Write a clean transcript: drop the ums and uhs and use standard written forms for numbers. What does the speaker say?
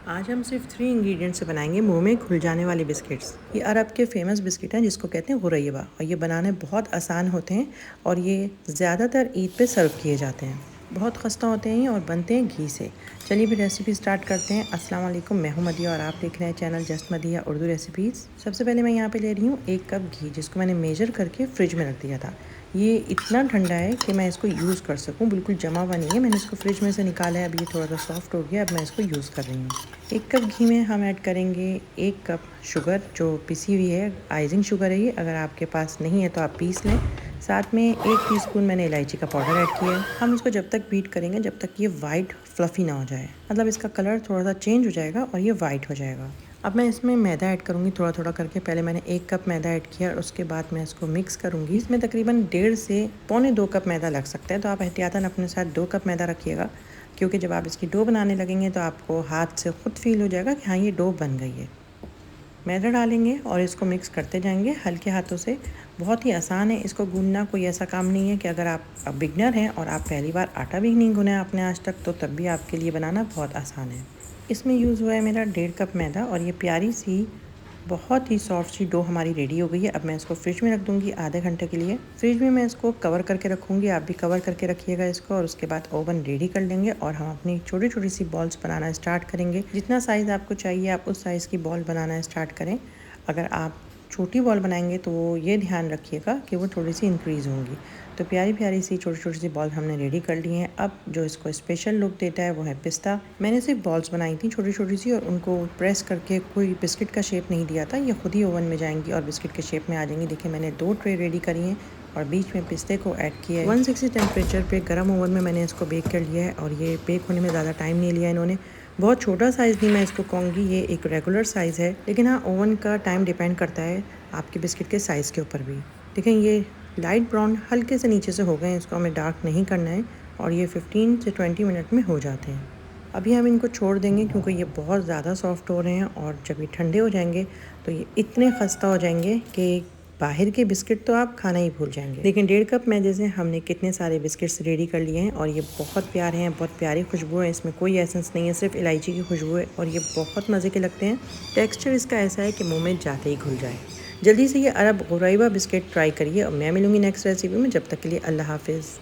आज हम सिर्फ 3 इंग्रेडिएंट्स से बनाएंगे मुंह में घुल जाने वाले बिस्किट्स। ये अरब के फेमस बिस्किट हैं जिसको कहते हैं गुरैबा, और ये बनाने बहुत आसान होते हैं और ये ज़्यादातर ईद पे सर्व किए जाते हैं। बहुत खस्ता होते हैं और बनते हैं घी से। चलिए भी रेसिपी स्टार्ट करते हैं। अस्सलाम वालेकुम, मैं हूं मदिया और आप देख रहे हैं चैनल जस्ट मदिया उर्दू रेसिपीज़। सबसे पहले मैं यहाँ पे ले रही हूँ 1 कप घी, जिसको मैंने मेजर करके फ्रिज में रख दिया था। ये इतना ठंडा है कि मैं इसको यूज़ कर सकूं, बिल्कुल जमा हुआ नहीं है। मैंने इसको फ्रिज में से निकाला है, अब ये थोड़ा सा सॉफ्ट हो गया। अब मैं इसको यूज़ कर रही हूँ। 1 कप घी में हम ऐड करेंगे 1 कप शुगर, जो पिसी हुई है, आइजिंग शुगर है ये। अगर आपके पास नहीं है तो आप पीस लें। साथ में 1 टीस्पून मैंने इलायची का पाउडर ऐड किया है। हम इसको जब तक बीट करेंगे जब तक ये वाइट फ्लफ़ी ना हो जाए, मतलब इसका कलर थोड़ा सा चेंज हो जाएगा और ये वाइट हो जाएगा। अब मैं इसमें मैदा ऐड करूँगी थोड़ा थोड़ा करके। पहले मैंने 1 कप मैदा ऐड किया और उसके बाद मैं इसको मिक्स करूँगी। इसमें तकरीबन 1.5 से पौने 2 कप मैदा लग सकता है, तो आप एहतियातन अपने साथ 2 कप मैदा रखिएगा, क्योंकि जब आप इसकी डो बनाने लगेंगे तो आपको हाथ से ख़ुद फील हो जाएगा कि हाँ ये डो बन गई है। मैदा डालेंगे और इसको मिक्स करते जाएंगे हल्के हाथों से। बहुत ही आसान है इसको गूंदना, कोई ऐसा काम नहीं है कि अगर आप बिगनर हैं और आप पहली बार आटा भी नहीं गूना है आपने आज तक, तो तब भी आपके लिए बनाना बहुत आसान है। इसमें यूज़ हुआ है मेरा 1.5 कप मैदा और ये प्यारी सी बहुत ही सॉफ्ट सी डो हमारी रेडी हो गई है। अब मैं इसको फ्रिज में रख दूँगी आधे घंटे के लिए। फ्रिज में मैं इसको कवर करके रखूँगी, आप भी कवर करके रखिएगा इसको। और उसके बाद ओवन रेडी कर लेंगे और हम अपनी छोटी छोटी सी बॉल्स बनाना स्टार्ट करेंगे। जितना साइज़ आपको चाहिए आप उस साइज़ की बॉल बनाना स्टार्ट करें। अगर आप छोटी बॉल बनाएंगे तो ये ध्यान रखिएगा कि वो थोड़ी सी इंक्रीज़ होंगी। तो प्यारी प्यारी सी छोटी छोटी सी बॉल हमने रेडी कर ली हैं। अब जो इसको स्पेशल लुक देता है वो है पिस्ता। मैंने सिर्फ बॉल्स बनाई थी छोटी छोटी सी और उनको प्रेस करके कोई बिस्किट का शेप नहीं दिया था। ये खुद ही ओवन में जाएंगी और बिस्किट के शेप में आ जाएंगी। देखिए मैंने 2 ट्रे रेडी करी हैं और बीच में पिस्ते को ऐड किया है। 160 टेम्परेचर पे गर्म ओवन में मैंने इसको बेक कर लिया है और ये बेक होने में ज़्यादा टाइम नहीं लिया इन्होंने। बहुत छोटा साइज़ नहीं मैं इसको कहूँगी, ये एक रेगुलर साइज़ है, लेकिन हाँ ओवन का टाइम डिपेंड करता है आपके बिस्किट के साइज़ के ऊपर भी। देखें ये लाइट ब्राउन हल्के से नीचे से हो गए हैं, इसको हमें डार्क नहीं करना है और ये 15 से 20 मिनट में हो जाते हैं। अभी हम इनको छोड़ देंगे क्योंकि ये बहुत ज़्यादा सॉफ्ट हो रहे हैं और जब ये ठंडे हो जाएंगे तो ये इतने खस्ता हो जाएंगे कि बाहर के बिस्किट तो आप खाना ही भूल जाएंगे। लेकिन 1.5 कप मैदे से हमने कितने सारे बिस्किट्स रेडी कर लिए हैं और ये बहुत प्यारे हैं, बहुत प्यारी खुशबू है। इसमें कोई एसेंस नहीं है, सिर्फ इलायची की खुशबू है और ये बहुत मज़े के लगते हैं। टेक्सचर इसका ऐसा है कि मुंह में जाते ही घुल जाए। जल्दी से ये अरब गुरैबा बिस्किट ट्राई करिए और मैं मिलूँगी नेक्स्ट रेसिपी में। जब तक के लिए अल्लाह हाफिज़।